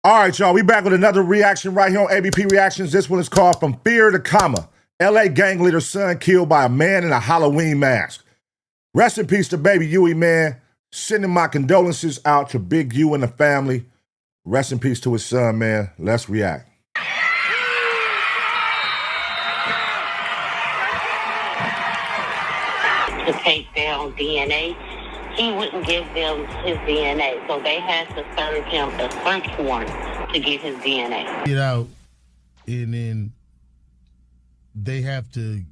All right, y'all, we back with another reaction right here on ABP Reactions. This one is called From Fear to Comma. LA gang leader's son killed by a man in a Halloween mask. Rest in peace to baby Huey, man. Sending my condolences out to Big U and the family. Rest in peace to his son, man. Let's react. To take down DNA, he wouldn't give them his DNA, so they had to serve him a search warrant to get his DNA. Get out, and then they have to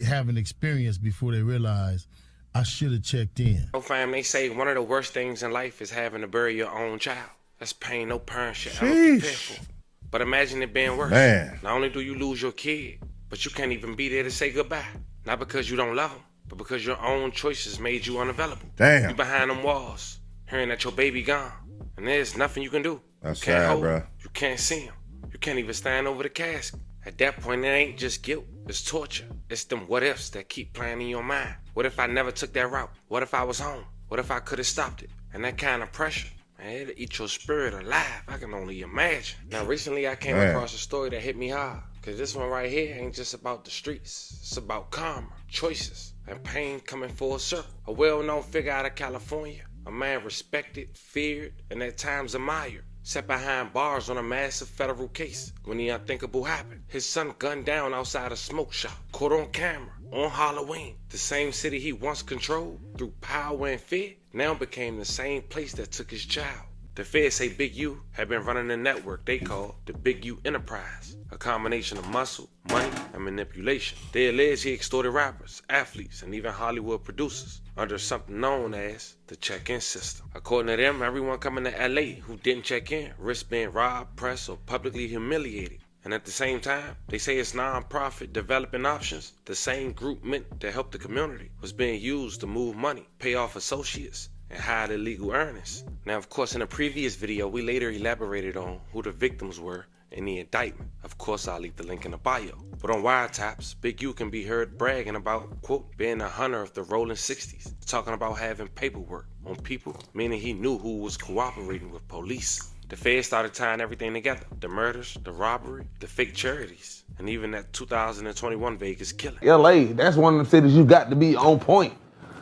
have an experience before they realize I should have checked in. So fam, they say one of the worst things in life is having to bury your own child. That's pain no parent should ever prepare for. But imagine it being worse. Man. Not only do you lose your kid, but you can't even be there to say goodbye. Not because you don't love him, but because your own choices made you unavailable. Damn. You behind them walls, hearing that your baby gone, and there's nothing you can do. That's you can't sad, hold bro. him. You can't see him. You can't even stand over the casket. At that point, it ain't just guilt, it's torture. It's them what ifs that keep playing in your mind. What if I never took that route? What if I was home? What if I could have stopped it? And that kind of pressure, man, it'll eat your spirit alive. I can only imagine. Now, recently I came across a story that hit me hard. Cause this one right here ain't just about the streets. It's about karma, choices, and pain coming full circle. A well-known figure out of California, a man respected, feared, and at times admired, sat behind bars on a massive federal case when the unthinkable happened. His son gunned down outside a smoke shop, caught on camera, on Halloween. The same city he once controlled through power and fear now became the same place that took his child. The feds say Big U had been running a network they call the Big U Enterprise, a combination of muscle, money, and manipulation. They allege he extorted rappers, athletes, and even Hollywood producers under something known as the check-in system. According to them, everyone coming to LA who didn't check in risked being robbed, pressed, or publicly humiliated. And at the same time, they say it's non-profit developing options, the same group meant to help the community, was being used to move money, pay off associates, and hide illegal earnings. Now, of course, in a previous video, we later elaborated on who the victims were in the indictment. Of course, I'll leave the link in the bio. But on wiretaps, Big U can be heard bragging about, quote, being a hunter of the rolling 60s, talking about having paperwork on people, meaning he knew who was cooperating with police. The feds started tying everything together. The murders, the robbery, the fake charities, and even that 2021 Vegas killing. LA, that's one of the cities you got to be on point.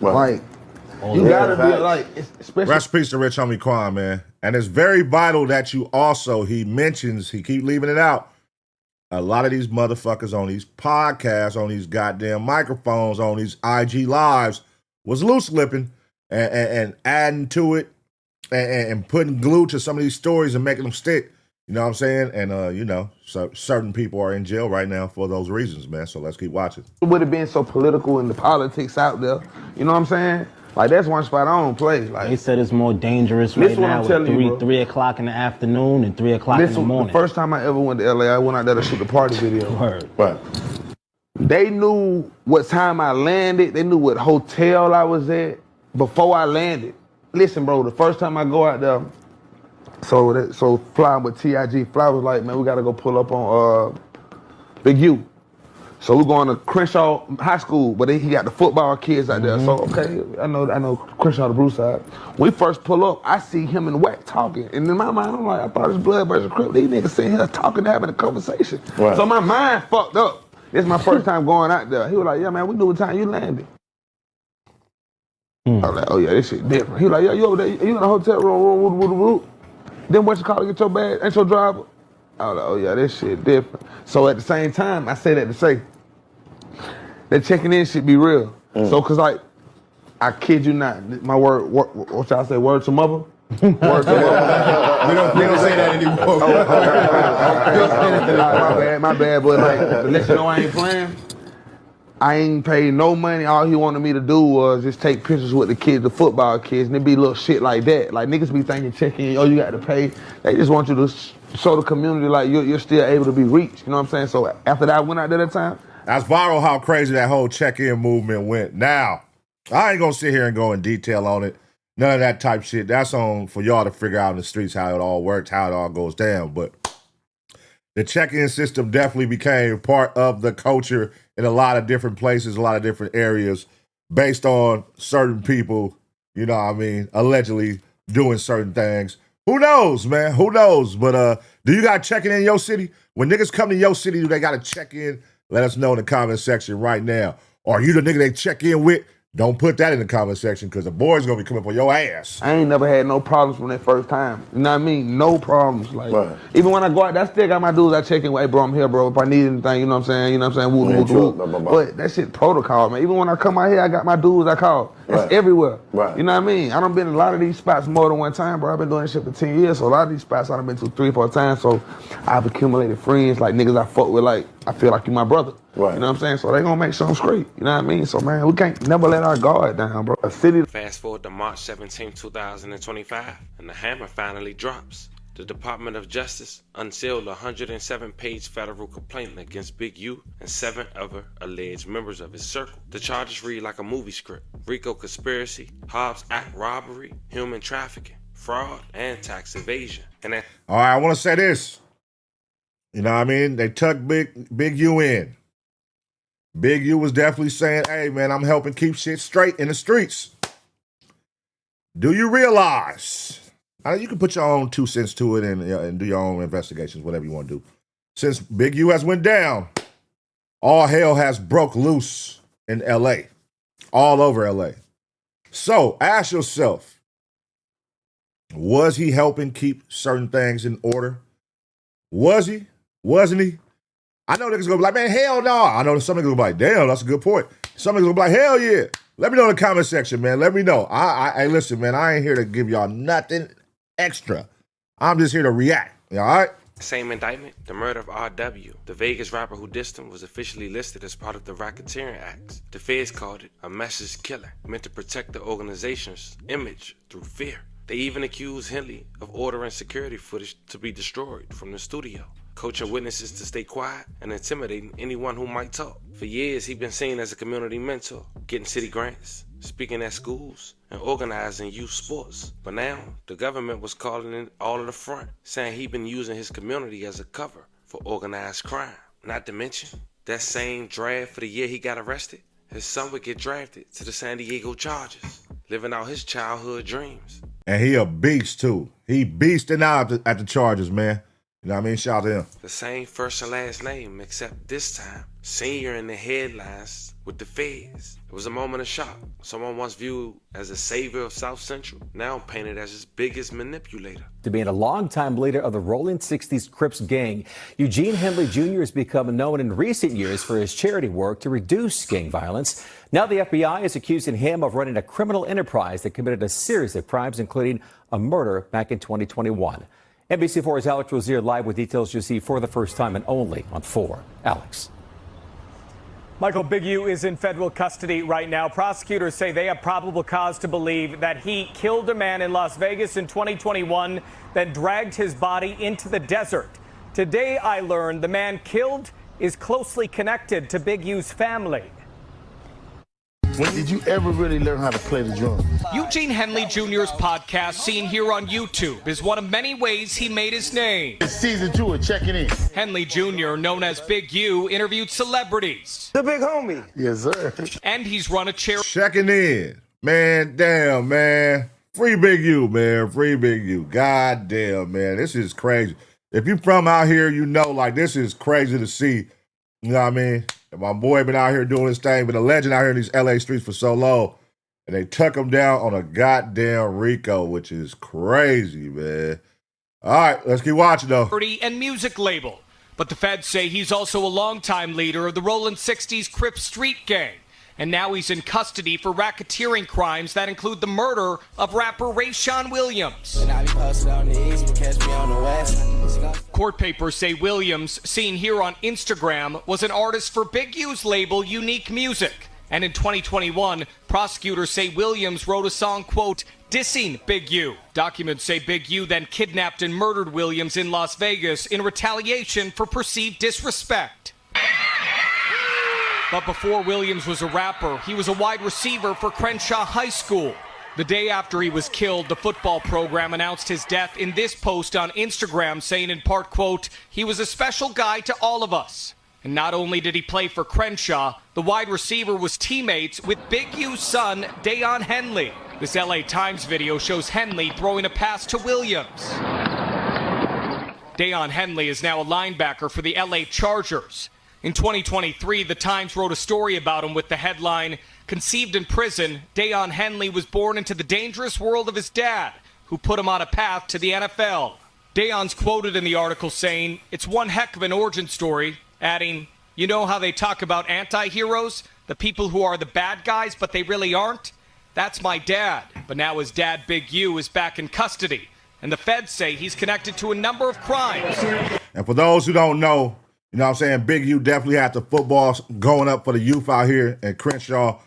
Well, like, you gotta be like, especially. Rest in peace to Rich Homie Quan, man. And it's very vital that you also, he keep leaving it out, a lot of these motherfuckers on these podcasts, on these goddamn microphones, on these IG lives, was loose lipping and adding to it and putting glue to some of these stories and making them stick. You know what I'm saying? And, you know, so certain people are in jail right now for those reasons, man. So let's keep watching. It would have been so political and the politics out there. You know what I'm saying? Like, that's one spot I don't play. Like, they said it's more dangerous right now with 3 o'clock in the afternoon and 3 o'clock in the morning. The first time I ever went to LA, I went out there to shoot a party video. Word. But they knew what time I landed. They knew what hotel I was at before I landed. Listen, bro, the first time I go out there, so flying with TIG, Fly was like, man, we gotta go pull up on Big U. So we're going to Crenshaw High School, but he got the football kids out there. So, okay, I know Crenshaw, the blue side. When we first pull up, I see him and Wack talking. And in my mind, I'm like, I thought it was Blood versus Crip. These niggas sitting here talking, having a conversation. Right. So my mind fucked up. This is my first time going out there. He was like, yeah, man, we knew what time you landed. I was like, oh yeah, this shit different. He was like, yeah, you over there, you in the hotel room, Then what's your car to get your bag, ain't your driver? I was like, oh yeah, this shit different. So at the same time, I say that to say, that checking in should be real. So, cause like, I kid you not, my word, what y'all say, word to mother? Word to mother. we don't say that anymore. My bad, but like, to let you know I ain't playing, I ain't paid no money. All he wanted me to do was just take pictures with the kids, the football kids, and it be little shit like that. Like, niggas be thinking checking in, oh, you got to pay. They just want you to show the community like you're still able to be reached. You know what I'm saying? So after that, I went out there that time. That's viral how crazy that whole check-in movement went. Now, I ain't gonna sit here and go in detail on it. None of that type shit. That's on for y'all to figure out in the streets how it all works, how it all goes down. But the check-in system definitely became part of the culture in a lot of different places, a lot of different areas, based on certain people, you know what I mean, allegedly doing certain things. Who knows, man? Who knows? But do you got checking in your city? When niggas come to your city, do they got to check in? Let us know in the comment section right now. Or are you the nigga they check in with? Don't put that in the comment section because the boys gonna be coming for your ass. I ain't never had no problems from that first time. You know what I mean? No problems. Like even when I go out, I still got my dudes I check in with, hey bro, I'm here, bro. If I need anything, you know what I'm saying? You know what I'm saying? Woo. But that shit protocol, man. Even when I come out here, I got my dudes I call. That's everywhere. Right. You know what I mean? I done been in a lot of these spots more than one time, bro. I've been doing this shit for 10 years, so a lot of these spots I done been to 3 or 4 times. So I've accumulated friends, like niggas I fuck with, like I feel like you my brother. Right. You know what I'm saying? So they gonna make sure I'm straight. You know what I mean? So man, we can't never let our guard down, bro. A city. Fast forward to March 17, 2025, and the hammer finally drops. The Department of Justice unsealed a 107-page federal complaint against Big U and 7 other alleged members of his circle. The charges read like a movie script: RICO conspiracy, Hobbs Act robbery, human trafficking, fraud, and tax evasion. And all right, I want to say this. You know what I mean? They tucked Big U in. Big U was definitely saying, hey, man, I'm helping keep shit straight in the streets. Do you realize? You can put your own 2 cents to it and do your own investigations, whatever you want to do. Since Big U has went down, all hell has broke loose in L.A., all over L.A. So ask yourself, was he helping keep certain things in order? Was he? Wasn't he? I know niggas gonna be like, man, hell no. I know some niggas gonna be like, damn, that's a good point. Some niggas gonna be like, hell yeah. Let me know in the comment section, man. Let me know. Hey, listen, man, I ain't here to give y'all nothing extra. I'm just here to react. All right? Same indictment, the murder of R.W., the Vegas rapper who dissed him, was officially listed as part of the Racketeering Acts. The feds called it a message killer, meant to protect the organization's image through fear. They even accused Henley of ordering security footage to be destroyed from the studio, coaching witnesses to stay quiet and intimidating anyone who might talk. For years, he'd been seen as a community mentor, getting city grants, speaking at schools, and organizing youth sports. But now, the government was calling in all of the front, saying he'd been using his community as a cover for organized crime. Not to mention, that same draft for the year he got arrested, his son would get drafted to the San Diego Chargers, living out his childhood dreams. And he a beast, too. He beasting out at the Chargers, man. You know what I mean? Shout out to him. The same first and last name, except this time, senior in the headlines with the feds. It was a moment of shock. Someone once viewed as a savior of South Central, now painted as his biggest manipulator. To being a longtime leader of the Rolling 60s Crips gang, Eugene Henley Jr. has become known in recent years for his charity work to reduce gang violence. Now the FBI is accusing him of running a criminal enterprise that committed a series of crimes, including a murder back in 2021. NBC4's Alex Rozier live with details you see for the first time and only on 4. Alex. Michael, Big U is in federal custody right now. Prosecutors say they have probable cause to believe that he killed a man in Las Vegas in 2021, then dragged his body into the desert. Today, I learned the man killed is closely connected to Big U's family. When did you ever really learn how to play the drum? Eugene Henley Jr.'s podcast, seen here on YouTube, is one of many ways he made his name. It's season 2 of Checking In. Henley Jr., known as Big U, interviewed celebrities. The big homie. Yes, sir. And he's run a charity. Checking In. Man, damn, man. Free Big U, man. Free Big U. God damn, man. This is crazy. If you from out here, you know, like, this is crazy to see. You know what I mean? My boy been out here doing his thing, been a legend out here in these LA streets for so long. And they tuck him down on a goddamn RICO, which is crazy, man. All right, let's keep watching, though. And music label. But the feds say he's also a longtime leader of the Rolling 60s Crips street gang. And now he's in custody for racketeering crimes that include the murder of rapper Rayshawn Williams. Court papers say Williams, seen here on Instagram, was an artist for Big U's label Unique Music. And in 2021, prosecutors say Williams wrote a song, quote, dissing Big U. Documents say Big U then kidnapped and murdered Williams in Las Vegas in retaliation for perceived disrespect. But before Williams was a rapper, he was a wide receiver for Crenshaw High School. The day after he was killed, the football program announced his death in this post on Instagram, saying in part, quote, he was a special guy to all of us. And not only did he play for Crenshaw, the wide receiver was teammates with Big U's son, Dayon Henley. This LA Times video shows Henley throwing a pass to Williams. Deion Henley is now a linebacker for the LA Chargers. In 2023, the Times wrote a story about him with the headline, "Conceived in prison, Deion Henley was born into the dangerous world of his dad, who put him on a path to the NFL." Deion's quoted in the article saying, "It's one heck of an origin story," adding, "You know how they talk about anti-heroes, the people who are the bad guys, but they really aren't? That's my dad, but now his dad, Big U, is back in custody, and the feds say he's connected to a number of crimes." And for those who don't know, you know what I'm saying, Big U definitely had the football going up for the youth out here in Crenshaw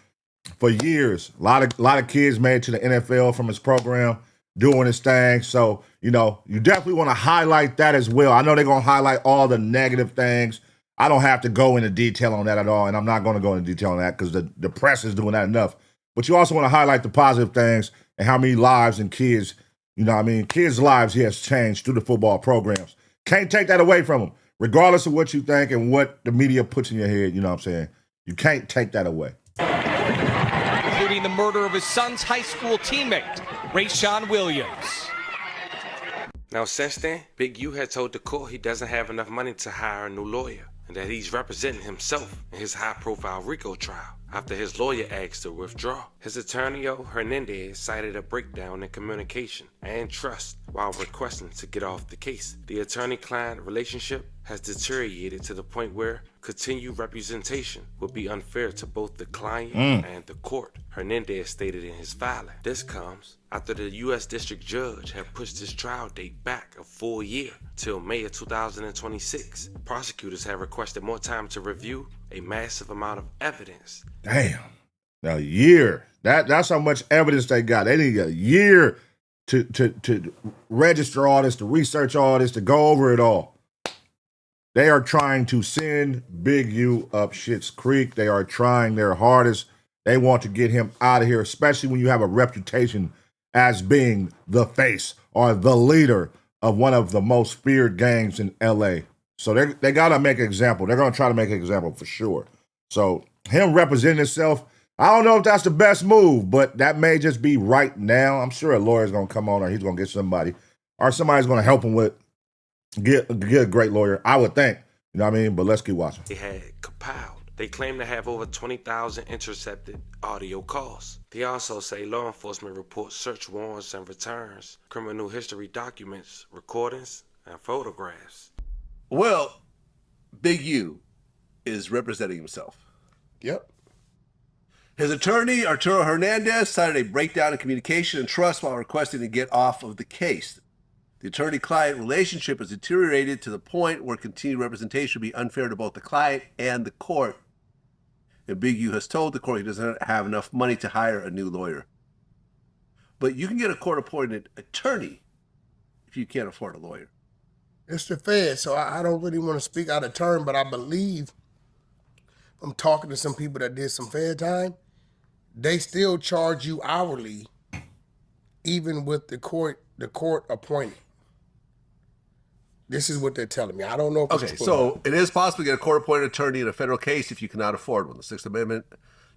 for years. A lot of kids made it to the NFL from his program, doing his thing. So, you know, you definitely want to highlight that as well. I know they're going to highlight all the negative things. I don't have to go into detail on that at all, and I'm not going to go into detail on that because the press is doing that enough. But you also want to highlight the positive things and how many lives and kids, you know what I mean, kids' lives he has changed through the football programs. Can't take that away from him. Regardless of what you think and what the media puts in your head, you know what I'm saying? You can't take that away. Including the murder of his son's high school teammate, Rayshawn Williams. Now, since then, Big U had told the court he doesn't have enough money to hire a new lawyer and that he's representing himself in his high-profile RICO trial after his lawyer asked to withdraw. His attorney, Hernandez, cited a breakdown in communication and trust while requesting to get off the case. The attorney-client relationship has deteriorated to the point where continued representation would be unfair to both the client and the court, Hernandez stated in his filing. This comes after the U.S. District Judge had pushed his trial date back a full year till May of 2026. Prosecutors have requested more time to review a massive amount of evidence. Damn, a year. That's how much evidence they got. They need a year to register all this, to research all this, to go over it all. They are trying to send Big U up Schitt's Creek. They are trying their hardest. They want to get him out of here, especially when you have a reputation as being the face or the leader of one of the most feared gangs in L.A. So they got to make an example. They're going to try to make an example for sure. So him representing himself, I don't know if that's the best move, but that may just be right now. I'm sure a lawyer's going to come on or he's going to get somebody or somebody's going to help him with get a great lawyer, I would think. You know what I mean? But let's keep watching. They had compiled. They claim to have over 20,000 intercepted audio calls. They also say law enforcement reports search warrants and returns, criminal history documents, recordings, and photographs. Well, Big U is representing himself. Yep. His attorney, Arturo Hernandez, cited a breakdown in communication and trust while requesting to get off of the case. The attorney-client relationship has deteriorated to the point where continued representation would be unfair to both the client and the court. And Big U has told the court he doesn't have enough money to hire a new lawyer. But you can get a court-appointed attorney if you can't afford a lawyer. It's the Fed, so I don't really want to speak out of turn, but I believe I'm talking to some people that did some Fed time. They still charge you hourly, even with the court appointed. This is what they're telling me. I don't know if okay, so it is possible to get a court-appointed attorney in a federal case if you cannot afford one. The Sixth Amendment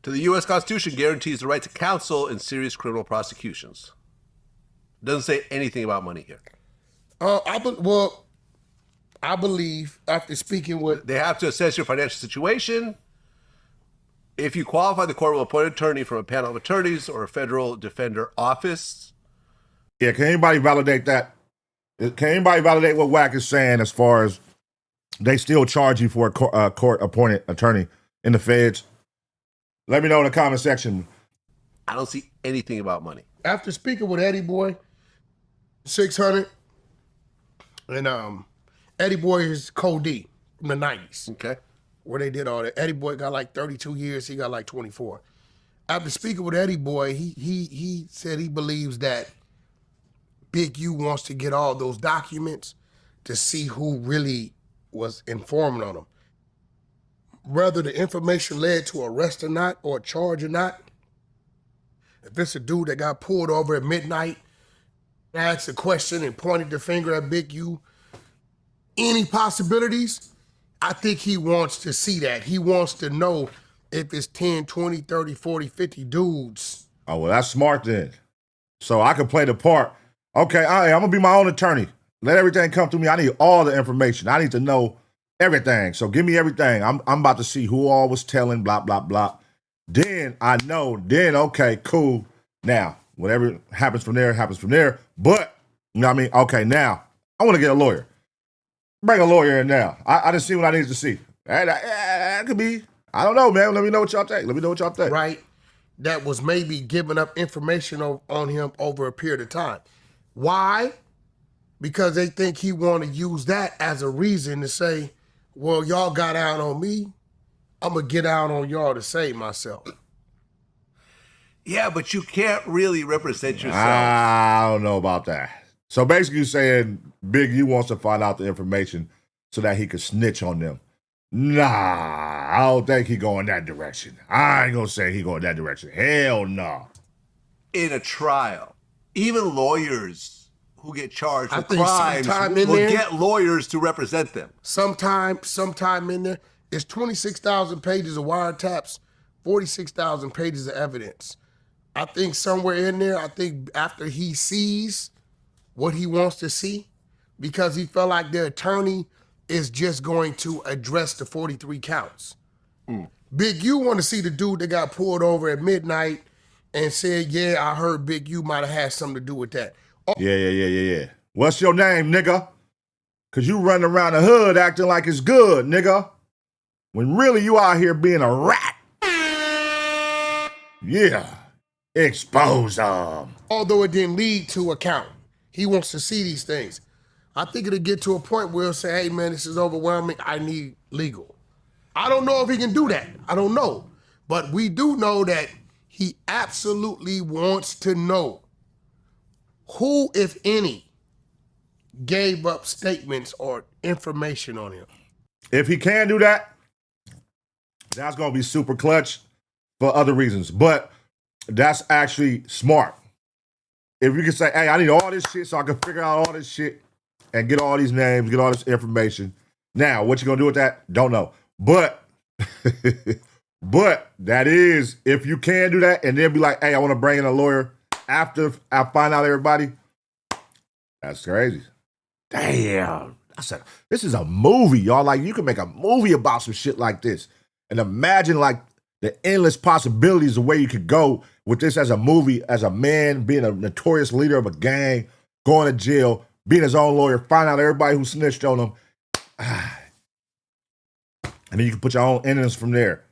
to the U.S. Constitution guarantees the right to counsel in serious criminal prosecutions. It doesn't say anything about money here. I believe after speaking with... They have to assess your financial situation. If you qualify, the court will appoint an attorney from a panel of attorneys or a federal defender office. Yeah, can anybody validate that? Can anybody validate what Wack is saying as far as they still charge you for a court-appointed attorney in the feds? Let me know in the comment section. I don't see anything about money. After speaking with Eddie Boy, 600, and Eddie Boy is Code D from the 90s. Okay. Where they did all that. Eddie Boy got like 32 years. He got like 24. After speaking with Eddie Boy, he said he believes that Big U wants to get all those documents to see who really was informing on him. Whether the information led to arrest or not, or a charge or not, if it's a dude that got pulled over at midnight, asked a question and pointed the finger at Big U, any possibilities, I think he wants to see that. He wants to know if it's 10, 20, 30, 40, 50 dudes. Oh, well, that's smart then. So I can play the part. Okay, I'm going to be my own attorney. Let everything come to me. I need all the information. I need to know everything. So give me everything. I'm about to see who all was telling, blah, blah, blah. Then I know, okay, cool. Now, whatever happens from there, happens from there. But, you know what I mean? Okay, now, I want to get a lawyer. Bring a lawyer in now. I didn't see what I needed to see. That could be, I don't know, man. Let me know what y'all think. Right. That was maybe giving up information on him over a period of time. Why? Because they think he want to use that as a reason to say, well, y'all got out on me. I'm going to get out on y'all to save myself. Yeah, but you can't really represent yourself. I don't know about that. So basically you're saying Big U wants to find out the information so that he could snitch on them. Nah, I don't think he going that direction. I ain't going to say he going that direction. Hell no. In a trial, even lawyers who get charged with crimes will get lawyers to represent them. Sometime in there, it's 26,000 pages of wiretaps, 46,000 pages of evidence. I think somewhere in there, after he sees what he wants to see, because he felt like the attorney is just going to address the 43 counts. Big U want to see the dude that got pulled over at midnight and said, yeah, I heard Big U might have had something to do with that. Yeah. What's your name, nigga? Because you running around the hood acting like it's good, nigga. When really you out here being a rat. Yeah. Expose them. Although it didn't lead to a count. He wants to see these things. I think it'll get to a point where he'll say, hey, man, this is overwhelming. I need legal. I don't know if he can do that. I don't know. But we do know that he absolutely wants to know who, if any, gave up statements or information on him. If he can do that, that's going to be super clutch for other reasons. But that's actually smart. If you can say, hey, I need all this shit so I can figure out all this shit and get all these names, get all this information. Now, what you going to do with that? Don't know. But that is, if you can do that and then be like, hey, I want to bring in a lawyer after I find out everybody, that's crazy. Damn. This is a movie, y'all. Like, you can make a movie about some shit like this. And imagine, like, the endless possibilities of where you could go with this as a movie, as a man being a notorious leader of a gang, going to jail, being his own lawyer, find out everybody who snitched on him. And then you can put your own endings from there.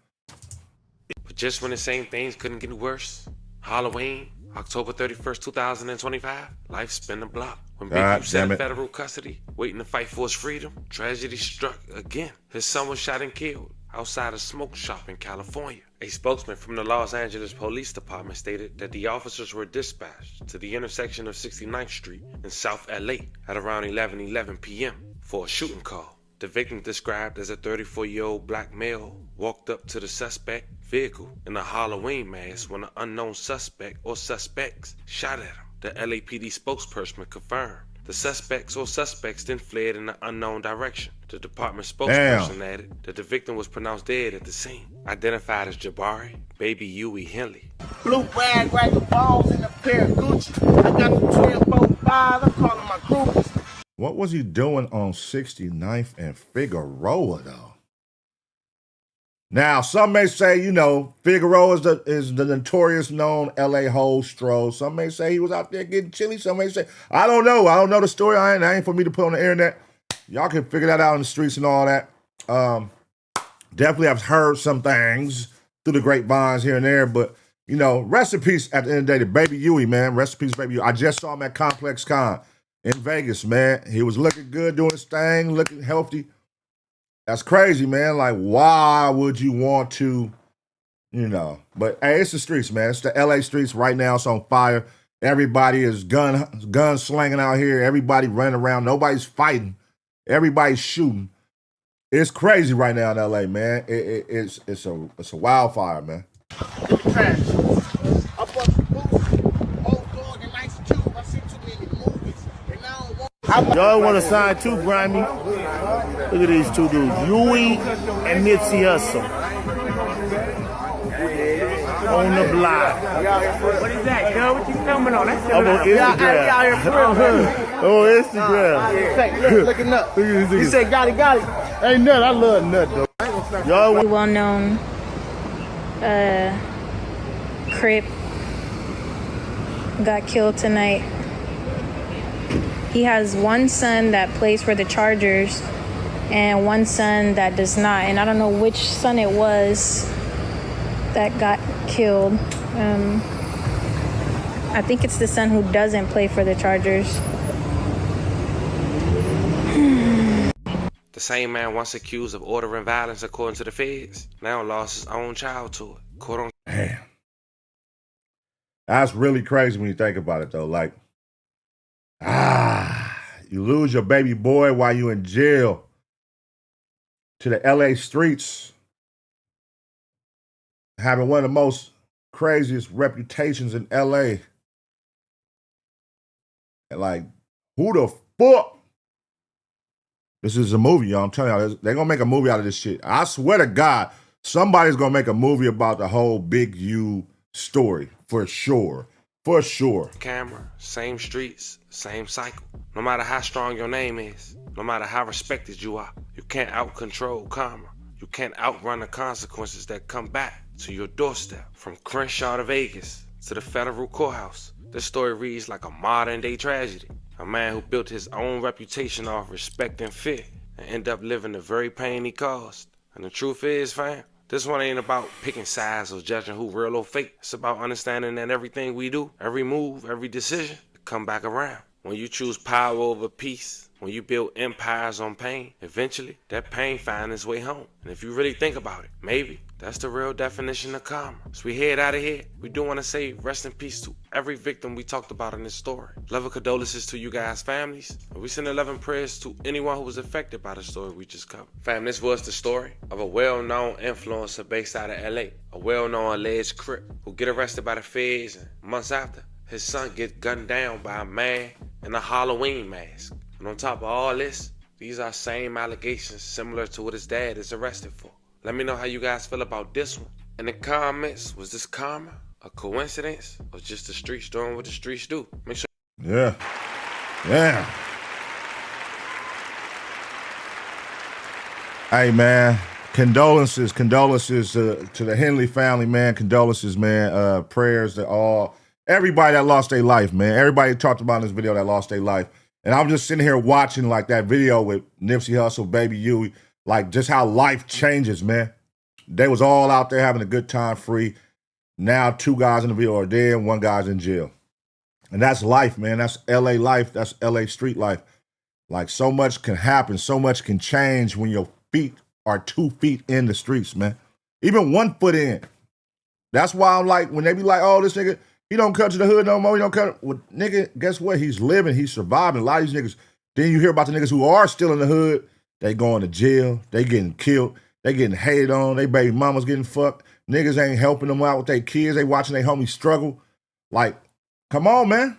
But just when the same things couldn't get worse, Halloween, October 31st, 2025, life's been a block. When Big U sat in federal custody, waiting to fight for his freedom, tragedy struck again. His son was shot and killed outside a smoke shop in California. A spokesman from the Los Angeles Police Department stated that the officers were dispatched to the intersection of 69th Street in South LA at around 11:11 p.m. for a shooting call. The victim, described as a 34-year-old black male, walked up to the suspect vehicle in a Halloween mask when an unknown suspect or suspects shot at him. The LAPD spokesperson confirmed the suspects then fled in an unknown direction. The department spokesperson added that the victim was pronounced dead at the scene, identified as Jabari Baby Huey Henley. Blue rag, the balls in a pair of Gucci. I got the 1245, I'm calling my groupies. What was he doing on 69th and Figueroa, though? Now, some may say, Figueroa is the notorious known LA hole stroll. Some may say he was out there getting chilly. Some may say, I don't know. I don't know the story. That ain't for me to put on the internet. Y'all can figure that out in the streets and all that. Definitely I've heard some things through the grapevines here and there, but, rest in peace at the end of the day to Baby Huey, man. Rest in peace, Baby Huey. I just saw him at Complex Con in Vegas, man. He was looking good, doing his thing, looking healthy. That's crazy, man. Like, why would you want to, But, hey, it's the streets, man. It's the LA streets right now. It's on fire. Everybody is gun slanging out here. Everybody running around. Nobody's fighting. Everybody's shooting. It's crazy right now in LA, man. It's a wildfire, man. Y'all want to sign too, Grimy? Look at these two dudes, Huey and Nipsey Hussle. on the block. What is that, girl? What you filming on? That's I'm on Instagram. I'm on Instagram. Looking up. Look at this You nigga. said got it. Ain't nut. I love nut though. Y'all want well-known Crip got killed tonight. He has one son that plays for the Chargers and one son that does not. And I don't know which son it was that got killed. I think it's the son who doesn't play for the Chargers. The same man once accused of ordering violence according to the feds now lost his own child to it. Quote on. Damn. That's really crazy when you think about it, though. Like, you lose your baby boy while you in jail to the LA streets, having one of the most craziest reputations in LA. And like, who the fuck? This is a movie, y'all. I'm telling y'all, they're going to make a movie out of this shit. I swear to God, somebody's going to make a movie about the whole Big U story, for sure. For sure. Camera, same streets, same cycle. No matter how strong your name is, no matter how respected you are, you can't out-control karma. You can't outrun the consequences that come back to your doorstep. From Crenshaw to Vegas to the federal courthouse, this story reads like a modern-day tragedy. A man who built his own reputation off respect and fear and ended up living the very pain he caused. And the truth is, fam, this one ain't about picking sides or judging who real or fake. It's about understanding that everything we do, every move, every decision, come back around. When you choose power over peace, when you build empires on pain, eventually that pain finds its way home. And if you really think about it, maybe that's the real definition of karma. As we head out of here, we do want to say rest in peace to every victim we talked about in this story. Love and condolences to you guys' families. And we send 11 prayers to anyone who was affected by the story we just covered. Fam, this was the story of a well-known influencer based out of LA. A well-known alleged Crip who get arrested by the feds, and months after, his son gets gunned down by a man in a Halloween mask. And on top of all this, these are same allegations similar to what his dad is arrested for. Let me know how you guys feel about this one. In the comments, was this karma, a coincidence, or just the streets doing what the streets do? Make sure. Yeah. Yeah. Hey, man. Condolences to the Henley family, man. Condolences, man. Prayers to everybody that lost their life, man. Everybody talked about in this video that lost their life. And I'm just sitting here watching like that video with Nipsey Hussle, Baby Huey, like just how life changes, man. They was all out there having a good time free. Now 2 guys in the video are dead and 1 guy's in jail. And that's life, man. That's LA life. That's LA street life. Like so much can happen. So much can change when your feet are 2 feet in the streets, man. Even 1 foot in. That's why I'm like, when they be like, oh, this nigga, he don't come to the hood no more. He don't come. Well, nigga, guess what? He's living. He's surviving. A lot of these niggas. Then you hear about the niggas who are still in the hood. They going to jail. They getting killed. They getting hated on. They baby mamas getting fucked. Niggas ain't helping them out with their kids. They watching their homies struggle. Like, come on, man.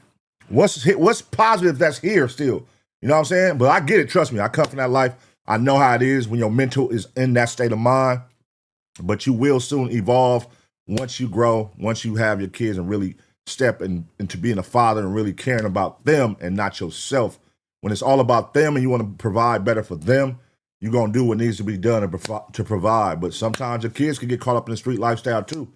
What's positive that's here still? You know what I'm saying? But I get it. Trust me. I come from that life. I know how it is when your mental is in that state of mind. But you will soon evolve once you grow, once you have your kids and really step into being a father and really caring about them and not yourself. When it's all about them and you want to provide better for them, you're going to do what needs to be done to provide. But sometimes your kids can get caught up in the street lifestyle too.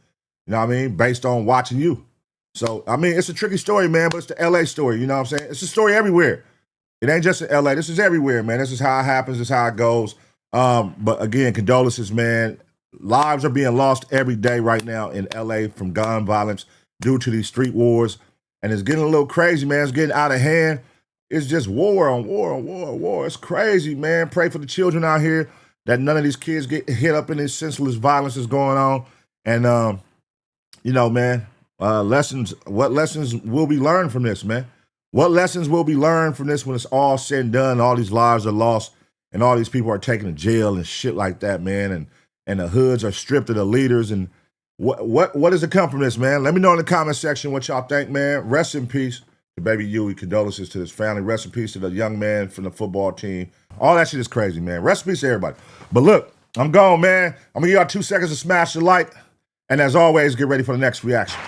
You know what I mean? Based on watching you. So, I mean, it's a tricky story, man, but it's the LA story. You know what I'm saying? It's a story everywhere. It ain't just in LA. This is everywhere, man. This is how it happens. This is how it goes. But again, condolences, man. Lives are being lost every day right now in LA from gun violence due to these street wars. And it's getting a little crazy, man. It's getting out of hand. It's just war on war on war on war. It's crazy, man. Pray for the children out here that none of these kids get hit up in this senseless violence that's going on. And, you know, man, what lessons will be learned from this, man? What lessons will be learned from this when it's all said and done, all these lives are lost, and all these people are taken to jail and shit like that, man, and the hoods are stripped of the leaders, and what does it come from this, man? Let me know in the comment section what y'all think, man. Rest in peace to Baby Huey. Condolences to his family. Rest in peace to the young man from the football team. All that shit is crazy, man. Rest in peace to everybody. But look, I'm gone, man. I'm going to give y'all 2 seconds to smash the like. And as always, get ready for the next reaction.